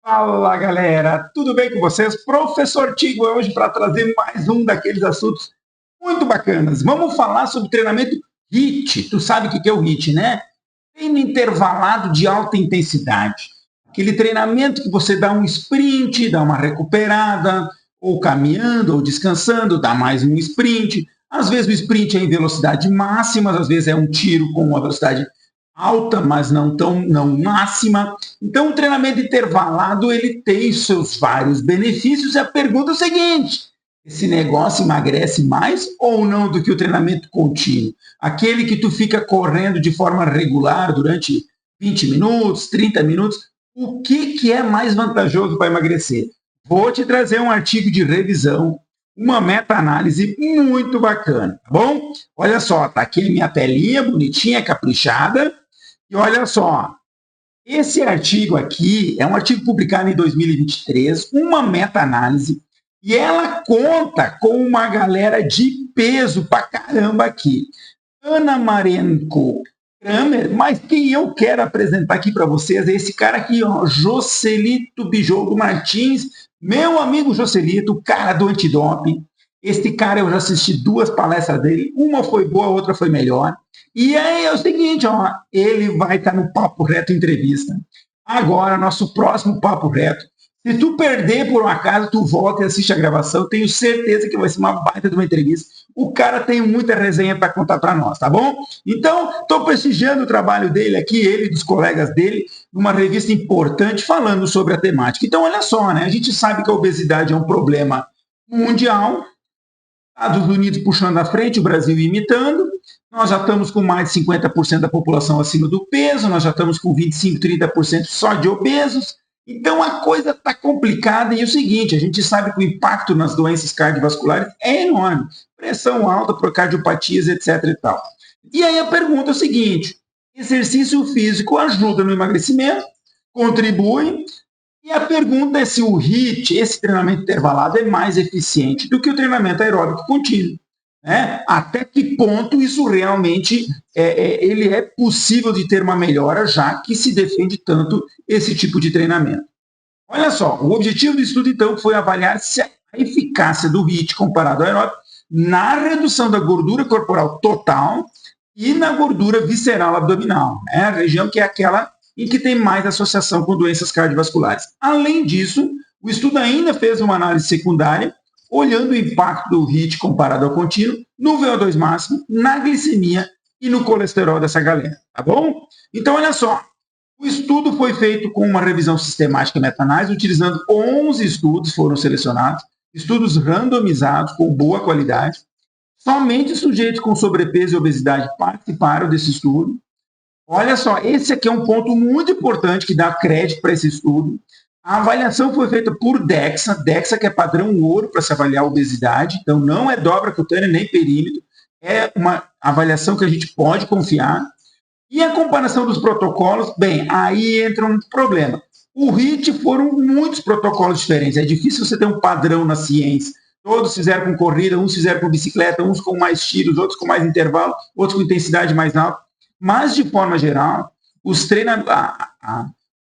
Fala galera, tudo bem com vocês? Professor Tigo é hoje para trazer mais um daqueles assuntos muito bacanas. Vamos falar sobre treinamento HIIT. Tu sabe o que é o HIIT, né? Treino intervalado de alta intensidade. Aquele treinamento que você dá um sprint, dá uma recuperada, ou caminhando, ou descansando, dá mais um sprint. Às vezes o sprint é em velocidade máxima, às vezes é um tiro com uma velocidade alta, mas não máxima. Então, o treinamento intervalado ele tem seus vários benefícios. E a pergunta é o seguinte: esse negócio emagrece mais ou não do que o treinamento contínuo? Aquele que tu fica correndo de forma regular durante 20 minutos, 30 minutos, o que é mais vantajoso para emagrecer? Vou te trazer um artigo de revisão, uma meta-análise muito bacana, tá bom? Olha só, tá aqui a minha telinha bonitinha, caprichada. E olha só, esse artigo aqui é um artigo publicado em 2023, uma meta-análise, e ela conta com uma galera de peso pra caramba aqui. Ana Marenko Kramer, mas quem eu quero apresentar aqui para vocês é esse cara aqui, ó, Joselito Bijogo Martins, meu amigo Joselito, o cara do antidoping. Este cara eu já assisti duas palestras dele, uma foi boa, a outra foi melhor. E aí é o seguinte, ó, ele vai estar no Papo Reto Entrevista. Agora, nosso próximo Papo Reto. Se tu perder por um acaso, tu volta e assiste a gravação. Tenho certeza que vai ser uma baita de uma entrevista. O cara tem muita resenha para contar para nós, tá bom? Então, estou prestigiando o trabalho dele aqui, ele e dos colegas dele, numa revista importante falando sobre a temática. Então, olha só, né? A gente sabe que a obesidade é um problema mundial. Estados Unidos puxando à frente, o Brasil imitando. Nós já estamos com mais de 50% da população acima do peso, nós já estamos com 25%, 30% só de obesos. Então a coisa está complicada e é o seguinte, a gente sabe que o impacto nas doenças cardiovasculares é enorme. Pressão alta, por cardiopatias, etc. e tal. E aí a pergunta é o seguinte, exercício físico ajuda no emagrecimento? Contribui? E a pergunta é se o HIIT, esse treinamento intervalado, é mais eficiente do que o treinamento aeróbico contínuo. Né? Até que ponto isso realmente ele é possível de ter uma melhora, já que se defende tanto esse tipo de treinamento. Olha só, o objetivo do estudo, então, foi avaliar se a eficácia do HIIT comparado ao aeróbico na redução da gordura corporal total e na gordura visceral abdominal, né? A região que é aquela em que tem mais associação com doenças cardiovasculares. Além disso, o estudo ainda fez uma análise secundária olhando o impacto do HIIT comparado ao contínuo no VO2 máximo, na glicemia e no colesterol dessa galera, tá bom? Então, olha só, o estudo foi feito com uma revisão sistemática e meta-análise, utilizando 11 estudos, foram selecionados, estudos randomizados, com boa qualidade. Somente sujeitos com sobrepeso e obesidade participaram desse estudo. Olha só, esse aqui é um ponto muito importante que dá crédito para esse estudo. A avaliação foi feita por DEXA que é padrão ouro para se avaliar a obesidade, então não é dobra cutânea nem perímetro, é uma avaliação que a gente pode confiar. E a comparação dos protocolos, bem, aí entra um problema. O HIIT foram muitos protocolos diferentes, é difícil você ter um padrão na ciência. Todos fizeram com corrida, uns fizeram com bicicleta, uns com mais tiros, outros com mais intervalo, outros com intensidade mais alta. Mas, de forma geral, os treinamentos,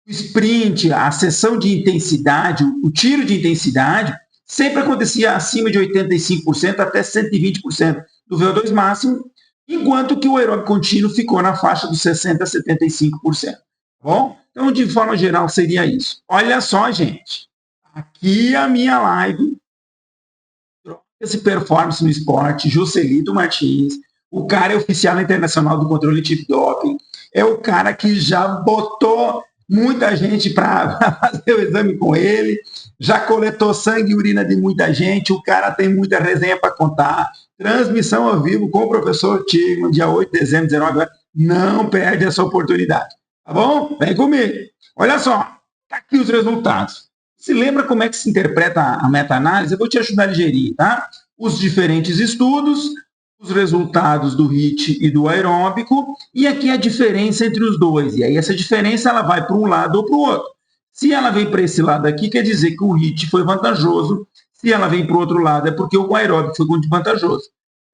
o sprint, a sessão de intensidade, o tiro de intensidade, sempre acontecia acima de 85% até 120% do VO2 máximo, enquanto que o aeróbico contínuo ficou na faixa dos 60% a 75%. Bom? Então, de forma geral, seria isso. Olha só, gente. Aqui a minha live. Esse performance no esporte, Joselito Martins. O cara é oficial internacional do controle antidoping. É o cara que já botou muita gente para fazer o exame com ele. Já coletou sangue e urina de muita gente. O cara tem muita resenha para contar. Transmissão ao vivo com o professor Tigo, dia 8 de dezembro, 19 horas. Não perde essa oportunidade. Tá bom? Vem comigo. Olha só. Tá aqui os resultados. Se lembra como é que se interpreta a meta-análise? Eu vou te ajudar a digerir, tá? Os diferentes estudos, os resultados do HIIT e do aeróbico, e aqui a diferença entre os dois. E aí essa diferença ela vai para um lado ou para o outro. Se ela vem para esse lado aqui, quer dizer que o HIIT foi vantajoso. Se ela vem para o outro lado, é porque o aeróbico foi muito vantajoso.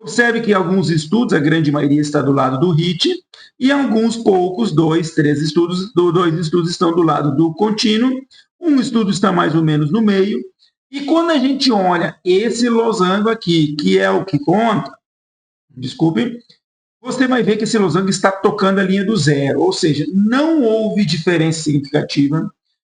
Observe que alguns estudos, a grande maioria está do lado do HIIT, e alguns poucos, dois estudos estão do lado do contínuo, um estudo está mais ou menos no meio, e quando a gente olha esse losango aqui, que é o que conta, desculpe, você vai ver que esse losango está tocando a linha do zero, ou seja, não houve diferença significativa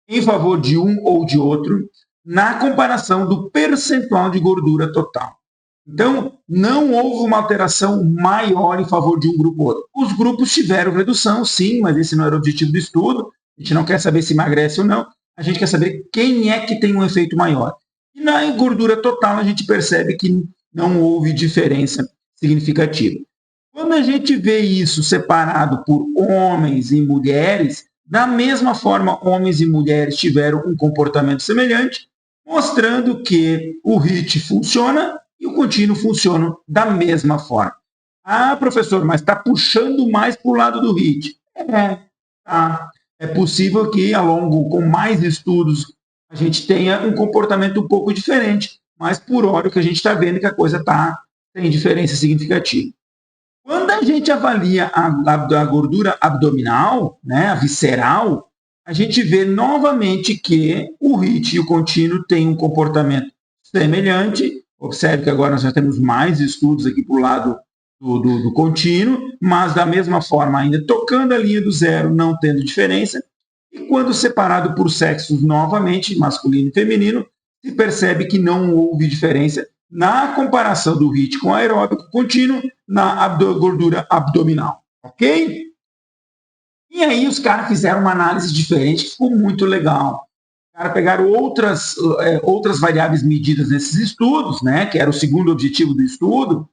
em favor de um ou de outro na comparação do percentual de gordura total. Então, não houve uma alteração maior em favor de um grupo ou outro. Os grupos tiveram redução, sim, mas esse não era o objetivo do estudo. A gente não quer saber se emagrece ou não, a gente quer saber quem é que tem um efeito maior. E na gordura total, a gente percebe que não houve diferença significativa. Quando a gente vê isso separado por homens e mulheres, da mesma forma, homens e mulheres tiveram um comportamento semelhante, mostrando que o HIIT funciona e o contínuo funciona da mesma forma. Ah, professor, mas está puxando mais para o lado do HIIT. Tá. É possível que, ao longo, com mais estudos, a gente tenha um comportamento um pouco diferente, mas por hora o que a gente está vendo é que a coisa tem diferença significativa. Quando a gente avalia a gordura abdominal, né, a visceral, a gente vê novamente que o HIIT e o contínuo têm um comportamento semelhante. Observe que agora nós já temos mais estudos aqui para o lado do contínuo, mas da mesma forma, ainda tocando a linha do zero, não tendo diferença. E quando separado por sexos novamente, masculino e feminino, se percebe que não houve diferença na comparação do HIIT com aeróbico contínuo na gordura abdominal, ok? E aí os caras fizeram uma análise diferente que ficou muito legal. Os caras pegaram outras variáveis medidas nesses estudos, né, que era o segundo objetivo do estudo,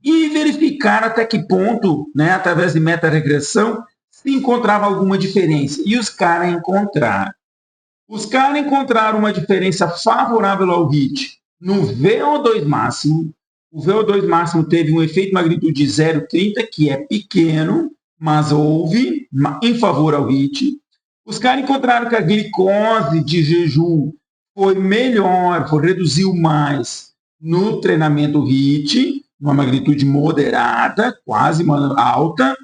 e verificaram até que ponto, né, através de meta-regressão, se encontrava alguma diferença. E os caras encontraram. Os caras encontraram uma diferença favorável ao HIIT no VO2 máximo. O VO2 máximo teve um efeito de magnitude de 0,30, que é pequeno, mas houve em favor ao HIIT. Os caras encontraram que a glicose de jejum foi melhor, reduziu mais no treinamento HIIT, uma magnitude moderada, quase alta,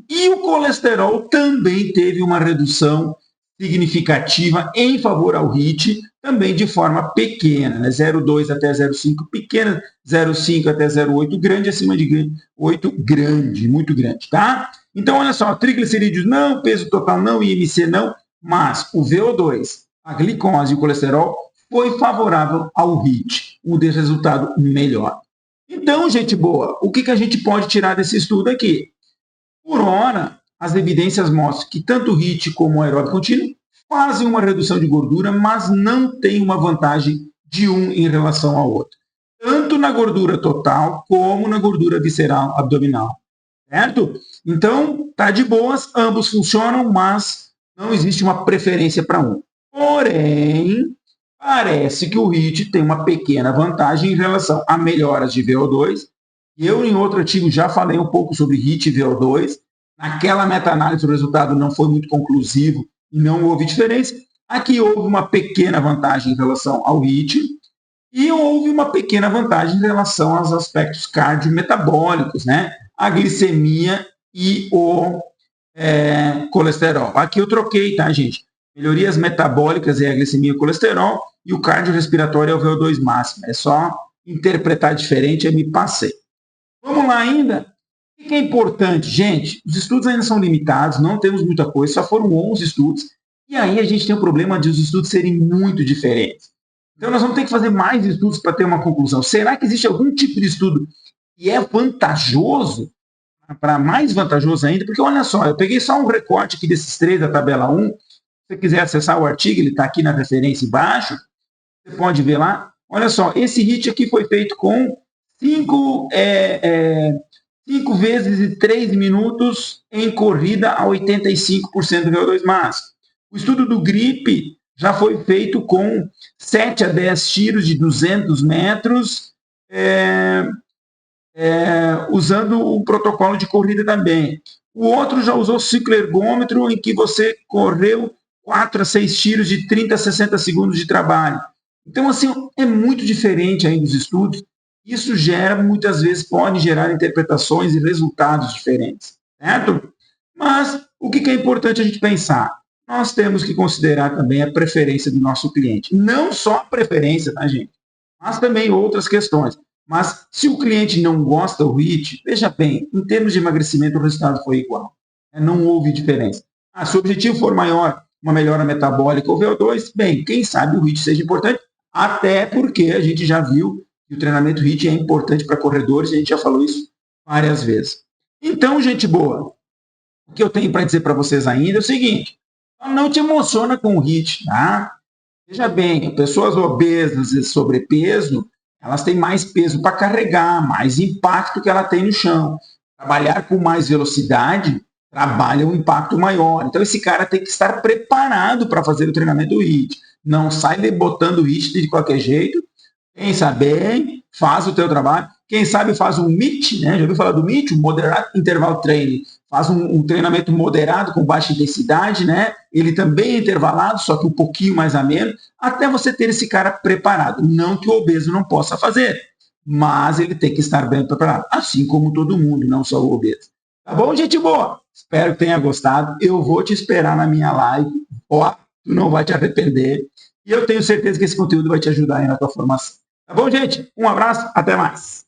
e o colesterol também teve uma redução significativa em favor ao HIIT, também de forma pequena, né? 0,2 até 0,5 pequena, 0,5 até 0,8 grande, acima de 8 grande, muito grande, tá? Então, olha só, triglicerídeos não, peso total não, IMC não, mas o VO2, a glicose e o colesterol foi favorável ao HIIT, um resultado melhor. Então, gente boa, o que a gente pode tirar desse estudo aqui? Por hora, as evidências mostram que tanto o HIIT como o aeróbico contínuo fazem uma redução de gordura, mas não tem uma vantagem de um em relação ao outro. Tanto na gordura total, como na gordura visceral abdominal. Certo? Então, tá de boas, ambos funcionam, mas não existe uma preferência para um. Porém, parece que o HIIT tem uma pequena vantagem em relação a melhoras de VO2. Eu, em outro artigo, já falei um pouco sobre HIIT e VO2. Naquela meta-análise, o resultado não foi muito conclusivo e não houve diferença. Aqui houve uma pequena vantagem em relação ao HIIT e houve uma pequena vantagem em relação aos aspectos cardiometabólicos, né? A glicemia e o colesterol. Aqui eu troquei, tá, gente? Melhorias metabólicas é a glicemia e o colesterol, e o cardiorrespiratório é o VO2 máximo. É só interpretar diferente, aí me passei. Vamos lá ainda? O que é importante? Gente, os estudos ainda são limitados, não temos muita coisa, só foram 11 estudos, e aí a gente tem o problema de os estudos serem muito diferentes. Então nós vamos ter que fazer mais estudos para ter uma conclusão. Será que existe algum tipo de estudo que é vantajoso, para mais vantajoso ainda? Porque olha só, eu peguei só um recorte aqui desses três da tabela 1. Se você quiser acessar o artigo, ele está aqui na referência embaixo. Você pode ver lá. Olha só, esse HIIT aqui foi feito com 5 vezes e 3 minutos em corrida a 85% do VO2 máximo. O estudo do GRIP já foi feito com 7 a 10 tiros de 200 metros, usando o protocolo de corrida também. O outro já usou cicloergômetro, em que você correu 4 a 6 tiros de 30 a 60 segundos de trabalho. Então, assim, é muito diferente ainda os estudos, isso gera, muitas vezes, pode gerar interpretações e resultados diferentes, certo? Mas o que é importante a gente pensar? Nós temos que considerar também a preferência do nosso cliente. Não só a preferência, tá, gente? Mas também outras questões. Mas se o cliente não gosta do HIIT, veja bem, em termos de emagrecimento, o resultado foi igual. Não houve diferença. Se o objetivo for maior, uma melhora metabólica ou VO2, bem, quem sabe o HIIT seja importante, até porque a gente já viu que o treinamento HIIT é importante para corredores, a gente já falou isso várias vezes. Então, gente boa, o que eu tenho para dizer para vocês ainda é o seguinte: não te emociona com o HIIT, tá? Veja bem, pessoas obesas e sobrepeso, elas têm mais peso para carregar, mais impacto que ela tem no chão. Trabalhar com mais velocidade trabalha um impacto maior. Então, esse cara tem que estar preparado para fazer o treinamento do HIIT. Não sai botando o HIIT de qualquer jeito. Pensa bem, faz o teu trabalho. Quem sabe faz um MIT, né? Já ouviu falar do MIT? O Moderate Interval Training. Faz um treinamento moderado com baixa intensidade, né? Ele também é intervalado, só que um pouquinho mais ameno, até você ter esse cara preparado. Não que o obeso não possa fazer, mas ele tem que estar bem preparado, assim como todo mundo, não só o obeso. Tá bom, gente boa? Espero que tenha gostado. Eu vou te esperar na minha live. Ó, tu não vai te arrepender. E eu tenho certeza que esse conteúdo vai te ajudar aí na tua formação. Tá bom, gente? Um abraço, até mais.